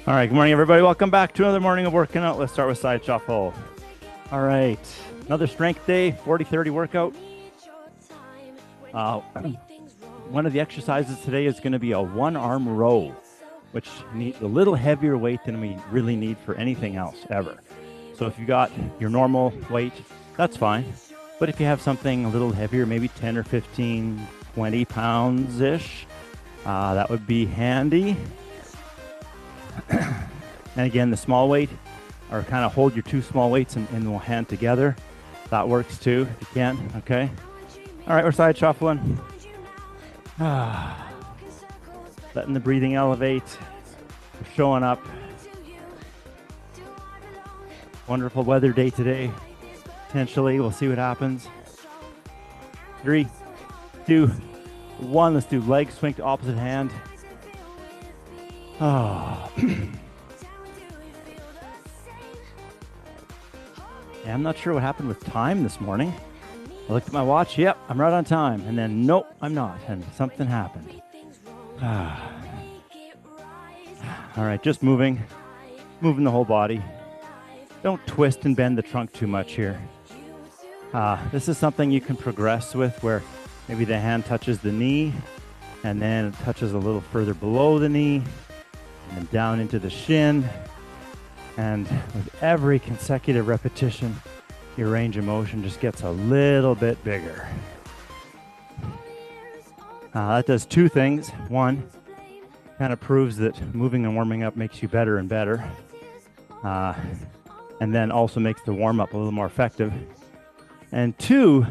All right, good morning, everybody. Welcome back to another morning of working out. Let's start with side shuffle. All right, another strength day, 40-30 workout. One of the exercises today is going to be a one-arm row, which needs a little heavier weight than we really need for anything else ever. So if you got your normal weight, that's fine. But if you have something a little heavier, maybe 10 or 15, 20 pounds-ish, that would be handy. And again, the small weight, or kind of hold your two small weights in one hand together. That works too, if you can, okay? All right, we're side shuffling. Letting the breathing elevate. We're showing up. Wonderful weather day today. Potentially, we'll see what happens. 3, 2, 1. Let's do leg swing to opposite hand. Oh. Yeah, I'm not sure what happened with time this morning. I looked at my watch. Yep, I'm right on time. And then, nope, I'm not. And something happened. All right, just moving the whole body. Don't twist and bend the trunk too much here. This is something you can progress with, where maybe the hand touches the knee and then it touches a little further below the knee and then down into the shin. And with every consecutive repetition, your range of motion just gets a little bit bigger. That does two things. One, kind of proves that moving and warming up makes you better and better. And then also makes the warm-up a little more effective. And two,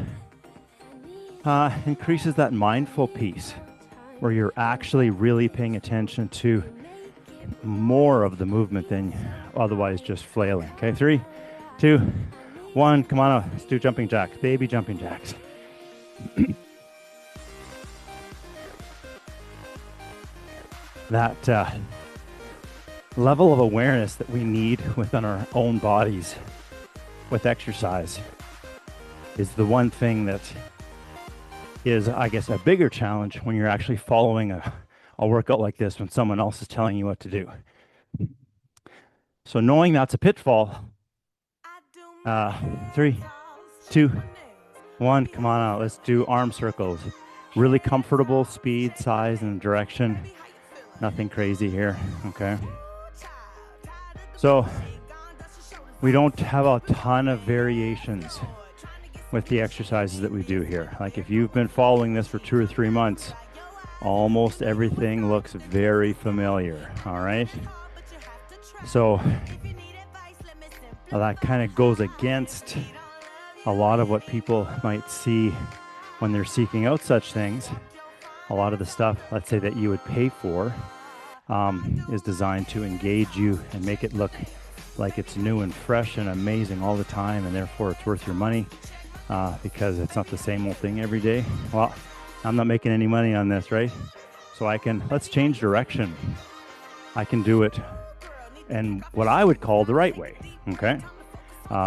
increases that mindful piece where you're actually really paying attention to more of the movement than otherwise just flailing. Okay, 3, 2, 1. Come on, let's do jumping jacks, baby jumping jacks. That level of awareness that we need within our own bodies with exercise is the one thing that is, I guess, a bigger challenge when you're actually following a workout like this when someone else is telling you what to do. So knowing that's a pitfall, 3, 2, 1, come on out. Let's do arm circles. Really comfortable speed, size, and direction. Nothing crazy here, okay? So we don't have a ton of variations with the exercises that we do here. Like if you've been following this for 2 or 3 months, almost everything looks very familiar, all right? So that kind of goes against a lot of what people might see when they're seeking out such things. A lot of the stuff, let's say, that you would pay for is designed to engage you and make it look like it's new and fresh and amazing all the time, and therefore it's worth your money because it's not the same old thing every day. Well, I'm not making any money on this, right? So let's change direction. I can do it in what I would call the right way, okay?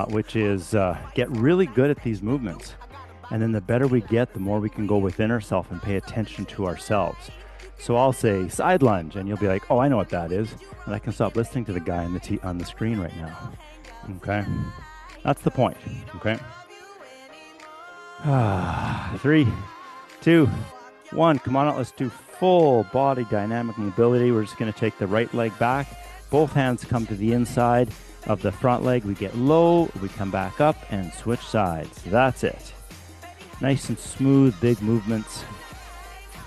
Which is get really good at these movements. And then the better we get, the more we can go within ourselves and pay attention to ourselves. So I'll say side lunge, and you'll be like, oh, I know what that is. And I can stop listening to the guy on the screen right now, okay? That's the point, okay? 3, 2, 1. Come on out. Let's do full body dynamic mobility. We're just going to take the right leg back. Both hands come to the inside of the front leg. We get low. We come back up and switch sides. That's it. Nice and smooth, big movements.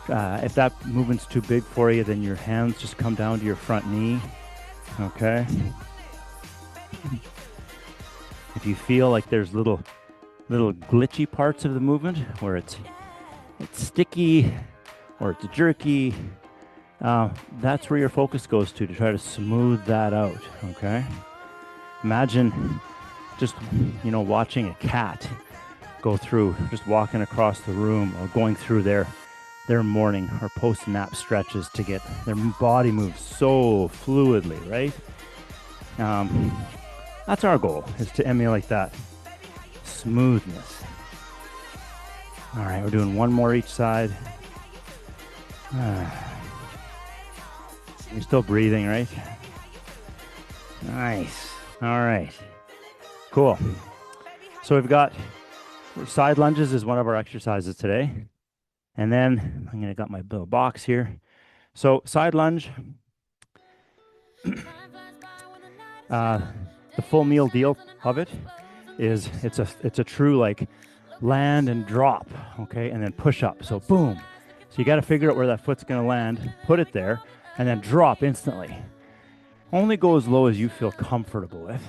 If that movement's too big for you, then your hands just come down to your front knee. Okay. If you feel like there's little glitchy parts of the movement where it's sticky or it's jerky, that's where your focus goes to try to smooth that out, okay? Imagine just, watching a cat go through, just walking across the room or going through their morning or post-nap stretches to get their body moves so fluidly, right? That's our goal, is to emulate that smoothness. All right, we're doing one more each side. You're still breathing, right? Nice. All right. Cool. So we've got side lunges is one of our exercises today. And then I'm going to got my little box here. So side lunge, the full meal deal of it is it's a true like land and drop, okay, and then push up. So boom. So you got to figure out where that foot's going to land, put it there, and then drop instantly. Only go as low as you feel comfortable with,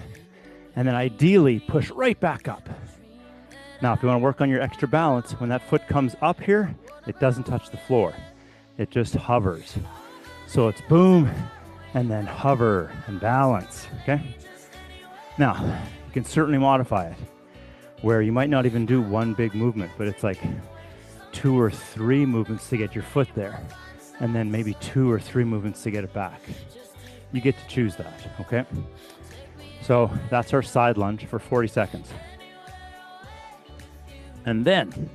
and then ideally push right back up. Now, if you want to work on your extra balance, when that foot comes up here, it doesn't touch the floor. It just hovers. So it's boom, and then hover and balance, okay? Now, you can certainly modify it, where you might not even do one big movement, but it's like 2 or 3 movements to get your foot there, and then maybe 2 or 3 movements to get it back. You get to choose that, okay? So that's our side lunge for 40 seconds. And then,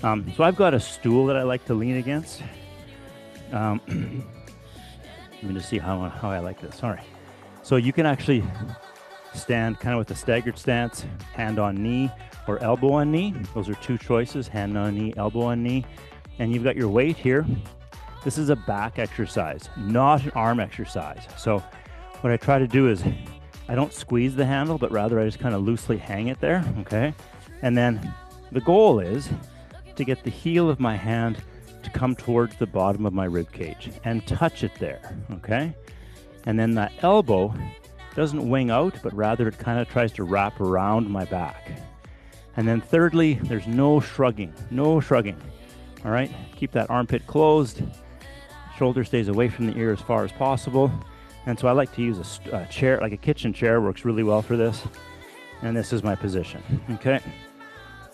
so I've got a stool that I like to lean against. Let me just see how I like this. All right. So you can actually stand kind of with a staggered stance, hand on knee or elbow on knee. Those are 2 choices, hand on knee, elbow on knee. And you've got your weight here. This is a back exercise, not an arm exercise. So what I try to do is I don't squeeze the handle, but rather I just kind of loosely hang it there, okay? And then the goal is to get the heel of my hand to come towards the bottom of my rib cage and touch it there, okay? And then that elbow doesn't wing out, but rather it kind of tries to wrap around my back. And then thirdly, there's no shrugging, all right? Keep that armpit closed. Shoulder stays away from the ear as far as possible. And so I like to use a chair, like a kitchen chair, works really well for this. And this is my position, okay?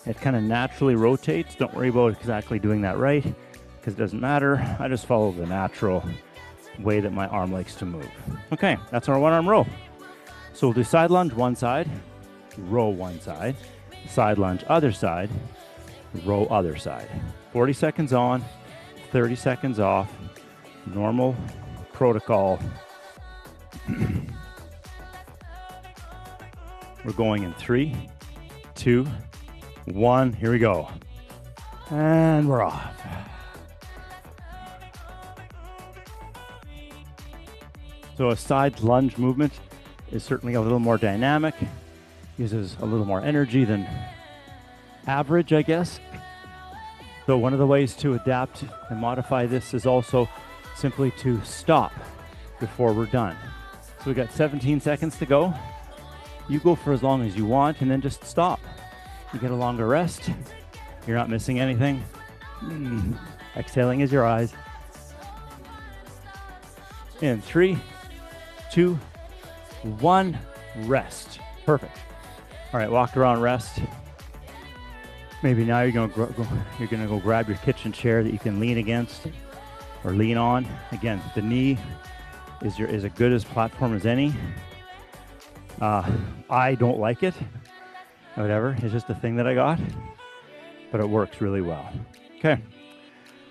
It kind of naturally rotates. Don't worry about exactly doing that right, because it doesn't matter. I just follow the natural way that my arm likes to move. Okay, that's our 1-arm row. So we'll do side lunge one side, row one side, side lunge other side, row other side. 40 seconds on, 30 seconds off. Normal protocol. We're going in 3, 2, 1. Here we go. And we're off. So a side lunge movement is certainly a little more dynamic, uses a little more energy than average, I guess. So one of the ways to adapt and modify this is also simply to stop before we're done. So we got 17 seconds to go. You go for as long as you want and then just stop. You get a longer rest. You're not missing anything. Exhaling is your eyes. In 3, 2, 1, rest. Perfect. All right, walk around, rest. Maybe now you're gonna go grab your kitchen chair that you can lean against or lean on. Again, the knee is as good as platform as any. I don't like it. Whatever, it's just a thing that I got, but it works really well. Okay,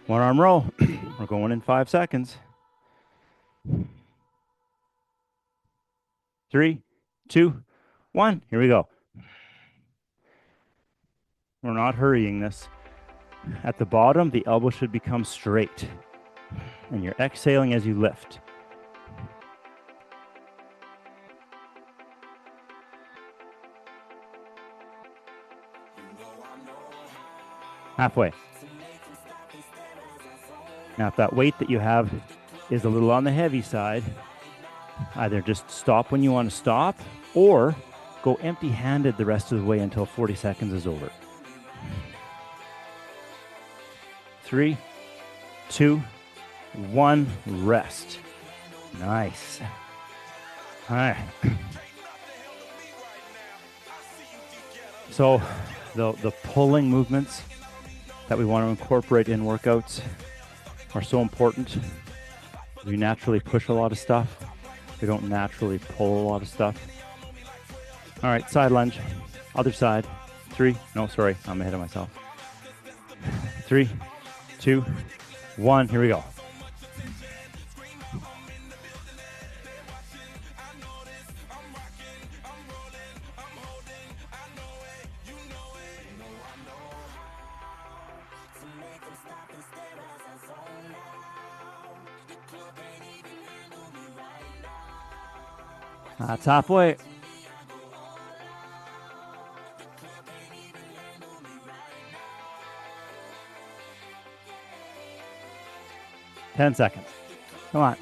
1-arm row. We're going in 5 seconds. 3, 2, 1. Here we go. We're not hurrying this. At the bottom, the elbow should become straight, and you're exhaling as you lift. Halfway. Now, if that weight that you have is a little on the heavy side, either just stop when you want to stop or go empty-handed the rest of the way until 40 seconds is over. 3, 2, 1, rest. Nice. All right. So the pulling movements that we want to incorporate in workouts are so important. We naturally push a lot of stuff. We don't naturally pull a lot of stuff. All right, side lunge, other side. 3, no, sorry, I'm ahead of myself. 3, 2, 1, here we go. That's halfway. Ten seconds. Come on.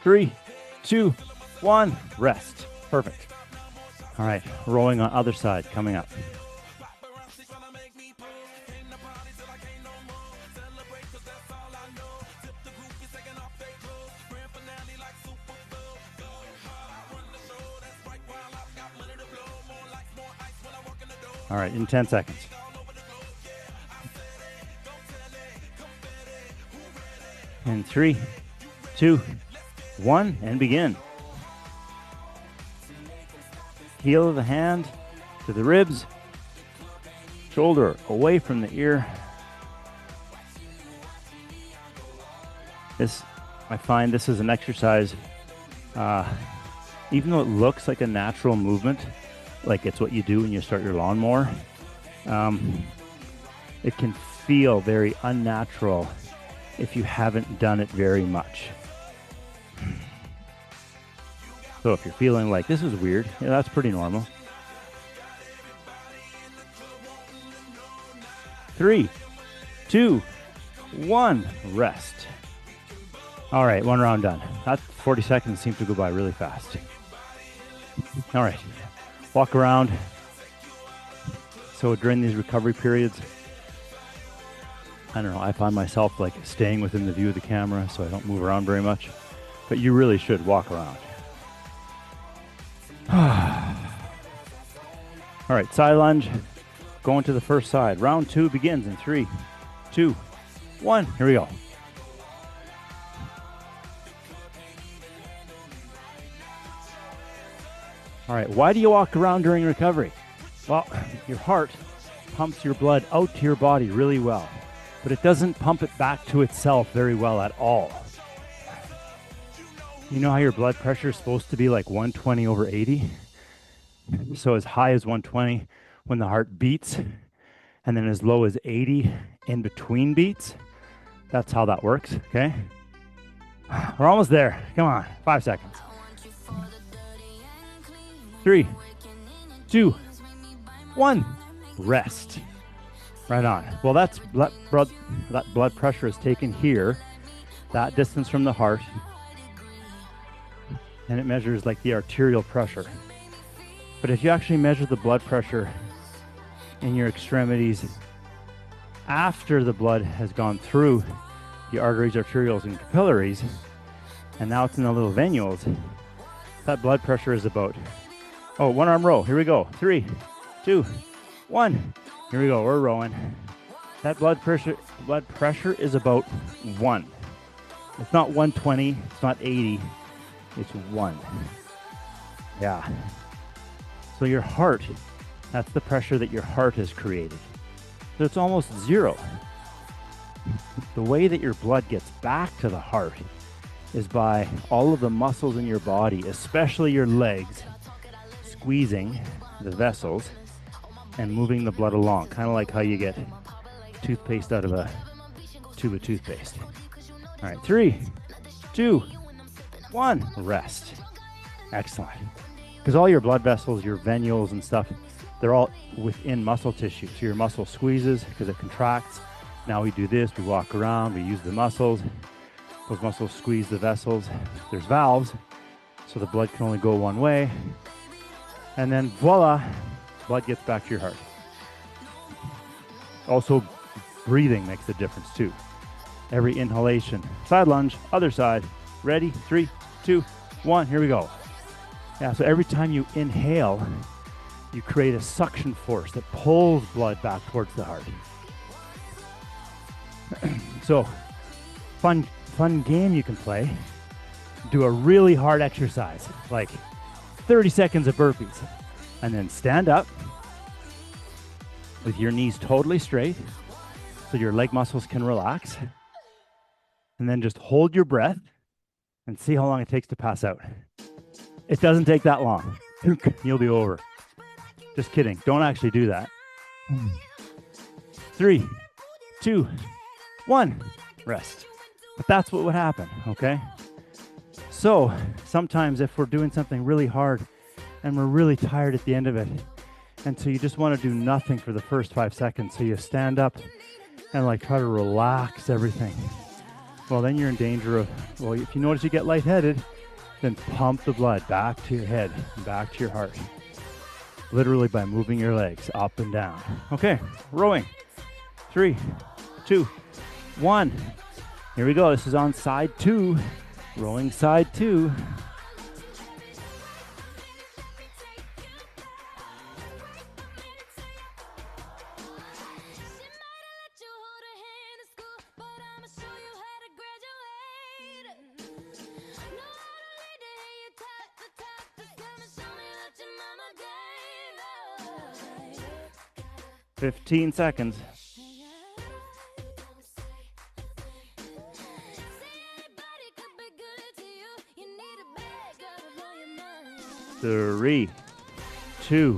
Three, two, one. Rest. Perfect. All right. Rolling on other side coming up. All right, in 10 seconds. In 3, 2, 1, and begin. Heel of the hand to the ribs, shoulder away from the ear. I find this is an exercise, even though it looks like a natural movement, like it's what you do when you start your lawnmower, it can feel very unnatural if you haven't done it very much. So if you're feeling like this is weird, yeah, that's pretty normal. 3, 2, 1, rest. All right, one round done. That 40 seconds seems to go by really fast. All right. Walk around. So during these recovery periods, I don't know, I find myself like staying within the view of the camera so I don't move around very much. But you really should walk around. All right, side lunge. Going to the first side. Round 2 begins in 3, 2, 1. Here we go. All right, why do you walk around during recovery? Well, your heart pumps your blood out to your body really well, but it doesn't pump it back to itself very well at all. You know how your blood pressure is supposed to be like 120 over 80? So as high as 120 when the heart beats, and then as low as 80 in between beats. That's how that works, okay? We're almost there. Come on, 5 seconds. 3, 2, 1. Rest. Right on. Well, that blood pressure is taken here, that distance from the heart, and it measures like the arterial pressure. But if you actually measure the blood pressure in your extremities after the blood has gone through the arteries, arterioles, and capillaries, and now it's in the little venules, that blood pressure is about, one arm row. Here we go. 3, 2, 1. Here we go. We're rowing. That blood pressure is about 1. It's not 120. It's not 80. It's 1. Yeah. So your heart, that's the pressure that your heart has created. So it's almost 0. The way that your blood gets back to the heart is by all of the muscles in your body, especially your legs, squeezing the vessels and moving the blood along, kind of like how you get toothpaste out of a tube of toothpaste. All right, 3, 2, 1, rest. Excellent. Because all your blood vessels, your venules and stuff, they're all within muscle tissue. So your muscle squeezes because it contracts. Now we do this, we walk around, we use the muscles. Those muscles squeeze the vessels. There's valves, so the blood can only go one way. And then voila, blood gets back to your heart. Also, breathing makes a difference too. Every inhalation. Side lunge, other side. Ready? 3, 2, 1, here we go. Yeah, so every time you inhale, you create a suction force that pulls blood back towards the heart. So, fun game you can play. Do a really hard exercise, like 30 seconds of burpees, and then stand up with your knees totally straight so your leg muscles can relax, and then just hold your breath and see how long it takes to pass out. It doesn't take that long. You'll be over. Just kidding. Don't actually do that. 3, 2, 1, rest. But that's what would happen, okay? So sometimes if we're doing something really hard and we're really tired at the end of it, and so you just want to do nothing for the first 5 seconds, so you stand up and like try to relax everything. Well, then you're in danger of, well, if you notice you get lightheaded, then pump the blood back to your head and back to your heart. Literally by moving your legs up and down. Okay, rowing. 3, 2, 1. Here we go. This is on side 2. Rowing side 2. Fifteen seconds. Three, 2,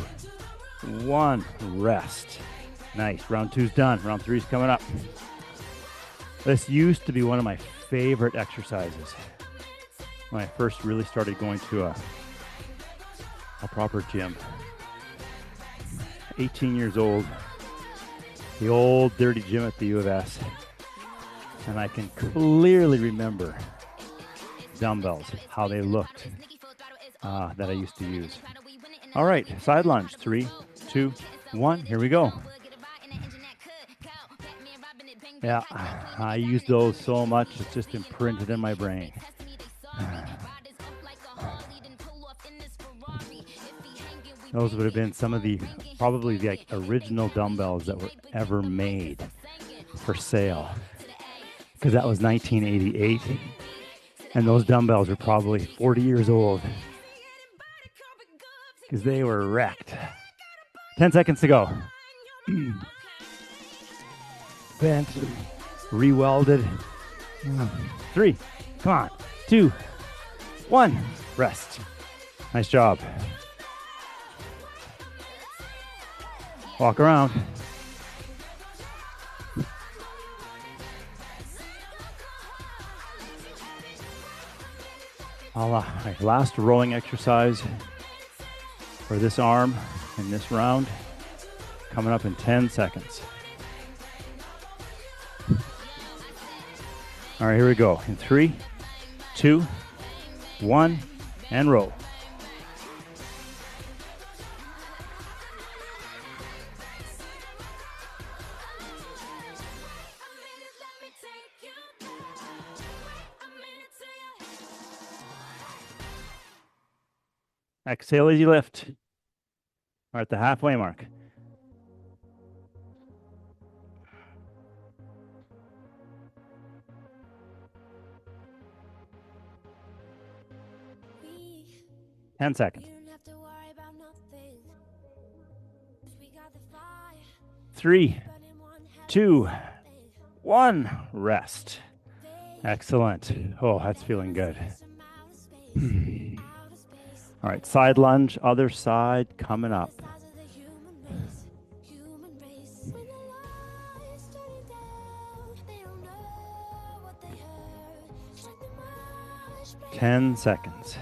1, rest. Nice. Round 2's done. Round 3's coming up. This used to be one of my favorite exercises when I first really started going to a proper gym. 18 years old, the old dirty gym at the U of S. And I can clearly remember dumbbells, how they looked, that I used to use. All right, side lunge, 3, 2, 1, here we go. Yeah, I use those so much, it's just imprinted in my brain. Those would have been some of the, probably the original dumbbells that were ever made for sale. Because that was 1988. And those dumbbells are probably 40 years old. Because they were wrecked. 10 seconds to go. Bent, re-welded. 3, come on, 2, 1, rest. Nice job. Walk around. Last rowing exercise for this arm in this round, coming up in 10 seconds. All right, here we go. In 3, 2, 1, and row. Exhale as you lift. We're at the halfway mark. Ten seconds. 3, 2, 1, rest. Excellent. Oh, that's feeling good. All right, side lunge, other side coming up. 10 seconds.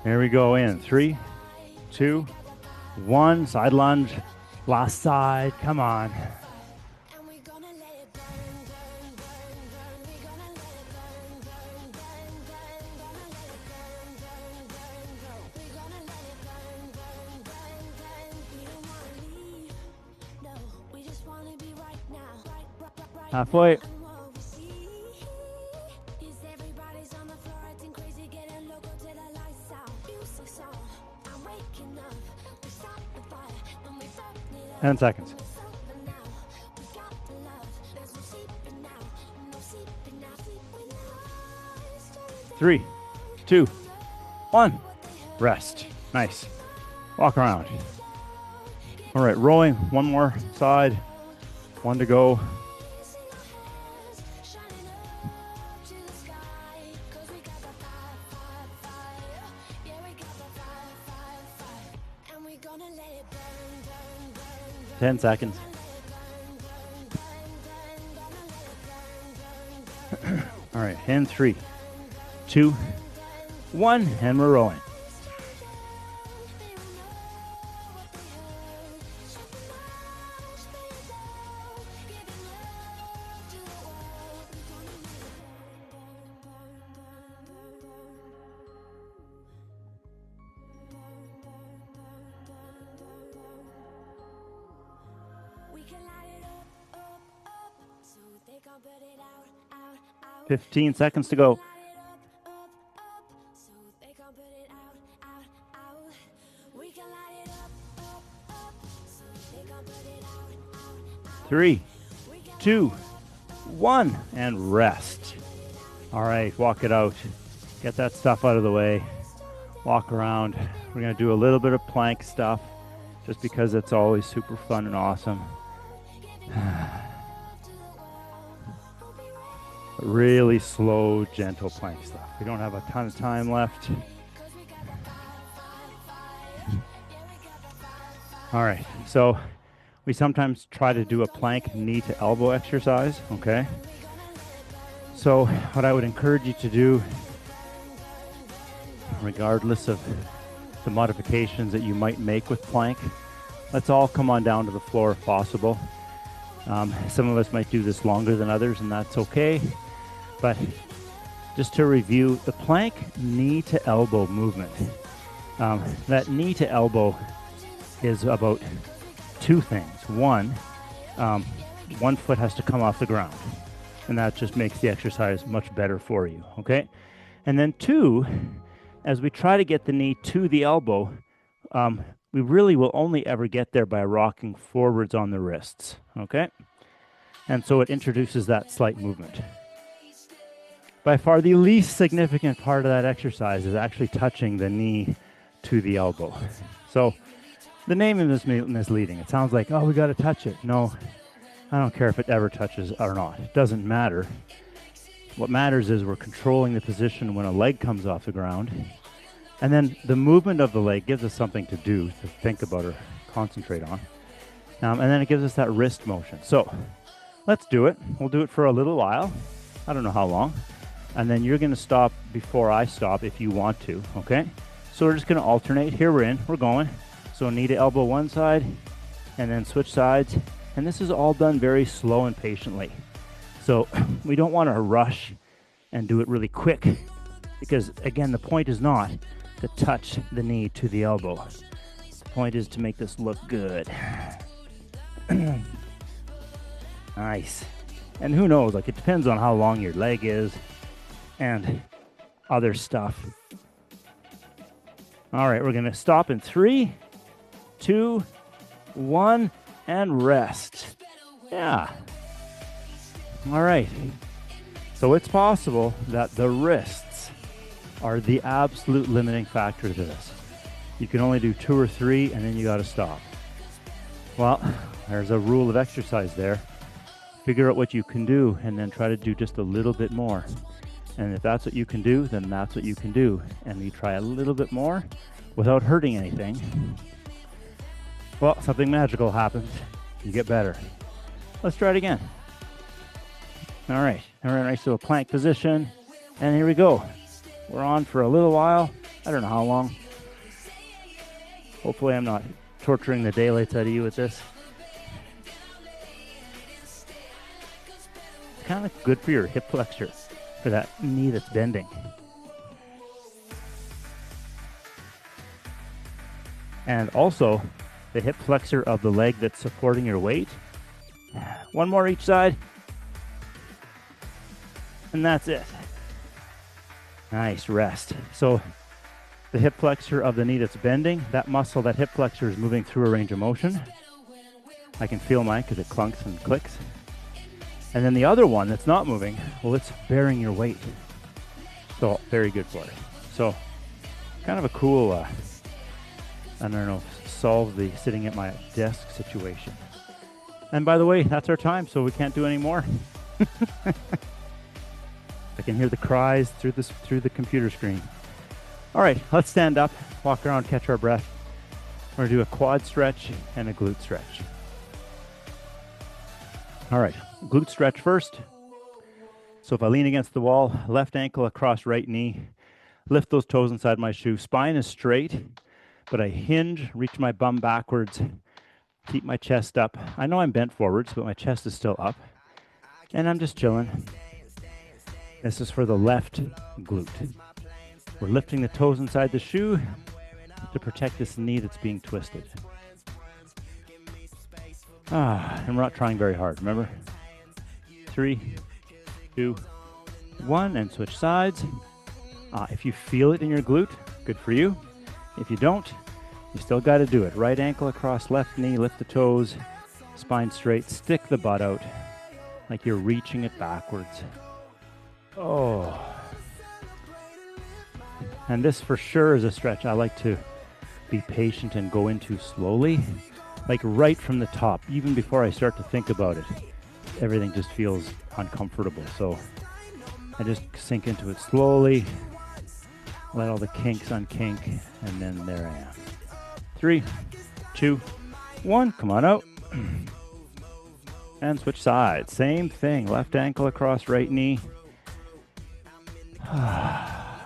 Here we go in 3, 2, 1, side lunge, last side, come on. Halfway. Ten seconds. 3, 2, 1. Rest. Nice. Walk around. All right, rowing. One more side. 1 to go. Gonna let it burn. 10 seconds. All right, in 3, 2, 1, and we're rolling. We can light it up, so they can't put it out. 15 seconds to go. So they can't put it out. We can light it up, so they can't put it out. 3, 2, 1, and rest. All right, walk it out. Get that stuff out of the way. Walk around. We're going to do a little bit of plank stuff just because it's always super fun and awesome. Really slow, gentle plank stuff. We don't have a ton of time left. All right, so we sometimes try to do a plank knee to elbow exercise, okay? So what I would encourage you to do, regardless of the modifications that you might make with plank, let's all come on down to the floor if possible. Some of us might do this longer than others, and that's okay. But just to review, the plank knee to elbow movement. That knee to elbow is about two things. One foot has to come off the ground, and that just makes the exercise much better for you, okay? And then two, as we try to get the knee to the elbow, we really will only ever get there by rocking forwards on the wrists, okay? And so it introduces that slight movement. By far the least significant part of that exercise is actually touching the knee to the elbow. So the name is misleading. It sounds like, oh, we got to touch it. No, I don't care if it ever touches or not. It doesn't matter. What matters is we're controlling the position when a leg comes off the ground. And then the movement of the leg gives us something to do, to think about or concentrate on. And then it gives us that wrist motion. So let's do it. We'll do it for a little while. I don't know how long. And then you're going to stop before I stop if you want to, okay? So we're just going to alternate. Here we're going. So knee to elbow one side, and then switch sides. And this is all done very slow and patiently. So we don't want to rush and do it really quick, because again, the point is not to touch the knee to the elbow. The point is to make this look good. Nice. And who knows, like, it depends on how long your leg is and other stuff. All right, we're going to stop in 3, 2, 1, and rest. Yeah. All right. So it's possible that the wrists are the absolute limiting factor to this. You can only do 2 or 3, and then you got to stop. Well, there's a rule of exercise there. Figure out what you can do, and then try to do just a little bit more. And if that's what you can do, then that's what you can do. And you try a little bit more without hurting anything. Well, something magical happens. You get better. Let's try it again. All right, and we're in a nice little plank position. And here we go. We're on for a little while. I don't know how long. Hopefully I'm not torturing the daylights out of you with this. It's kind of good for your hip flexor, for that knee that's bending. And also the hip flexor of the leg that's supporting your weight. One more each side. And that's it. Nice rest. So the hip flexor of the knee that's bending, that muscle, that hip flexor is moving through a range of motion. I can feel mine because it clunks and clicks. And then the other one that's not moving, well, it's bearing your weight. So very good for it. So kind of a cool, I don't know, solve the sitting at my desk situation. And by the way, that's our time, so we can't do any more. I can hear the cries through the computer screen. All right, let's stand up, walk around, catch our breath. We're gonna do a quad stretch and a glute stretch. All right, glute stretch first. So if I lean against the wall, left ankle across right knee, lift those toes inside my shoe. Spine is straight, but I hinge, reach my bum backwards, keep my chest up. I know I'm bent forwards, but my chest is still up. And I'm just chilling. This is for the left glute. We're lifting the toes inside the shoe to protect this knee that's being twisted. And we're not trying very hard, remember? 3, 2, 1, and switch sides. If you feel it in your glute, good for you. If you don't, you still got to do it. Right ankle across left knee, lift the toes, spine straight, stick the butt out like you're reaching it backwards. Oh. And this for sure is a stretch I like to be patient and go into slowly, like right from the top, even before I start to think about it. Everything just feels uncomfortable. So I just sink into it slowly, let all the kinks unkink, and then there I am. 3, 2, 1, come on out. And switch sides. Same thing, left ankle across right knee.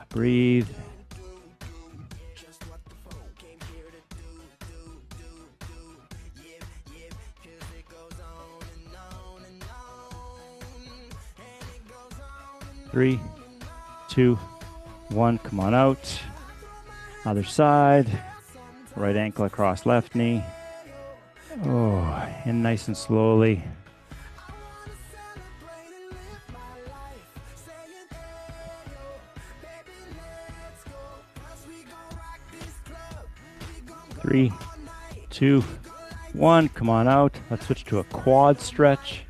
Breathe. Three, 2, 1, come on out. Other side. Right ankle across left knee. Oh, in nice and slowly. Three, 2, 1, come on out. Let's switch to a quad stretch.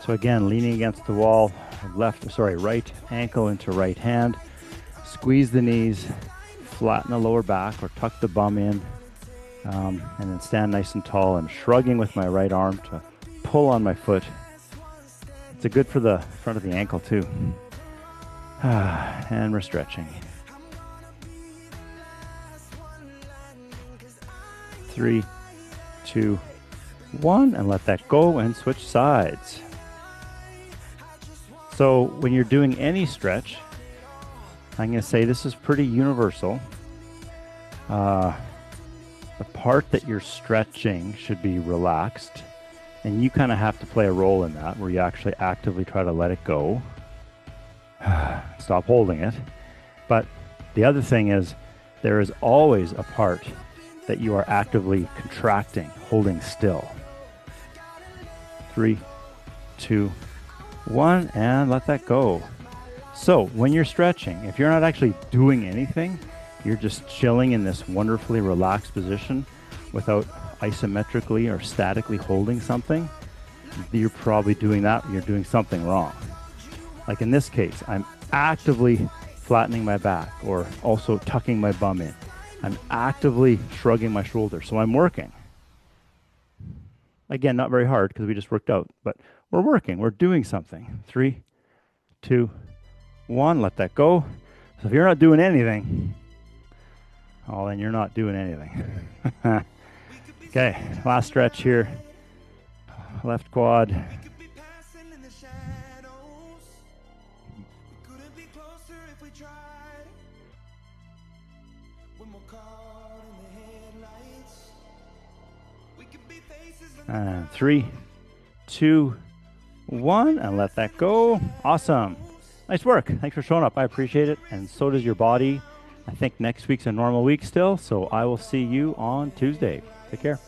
So again, leaning against the wall, right ankle into right hand. Squeeze the knees, flatten the lower back or tuck the bum in, and then stand nice and tall. I'm shrugging with my right arm to pull on my foot. It's good for the front of the ankle too. And we're stretching. 3, 2, 1, and let that go and switch sides. So when you're doing any stretch, I'm going to say this is pretty universal. The part that you're stretching should be relaxed, and you kind of have to play a role in that, where you actually actively try to let it go. Stop holding it. But the other thing is, there is always a part that you are actively contracting, holding still. 3, 2, 1, and let that go. So when you're stretching, if you're not actually doing anything, you're just chilling in this wonderfully relaxed position without isometrically or statically holding something, you're probably doing that, you're doing something wrong. Like in this case, I'm actively flattening my back or also tucking my bum in. I'm actively shrugging my shoulders, so I'm working. Again, not very hard because we just worked out, but we're working, we're doing something. 3, 2, 1, let that go. So if you're not doing anything, oh, then you're not doing anything. Okay, last stretch here. Left quad. And 3, 2, 1, and let that go. Awesome. Nice work. Thanks for showing up. I appreciate it. And so does your body. I think next week's a normal week still, so I will see you on Tuesday. Take care.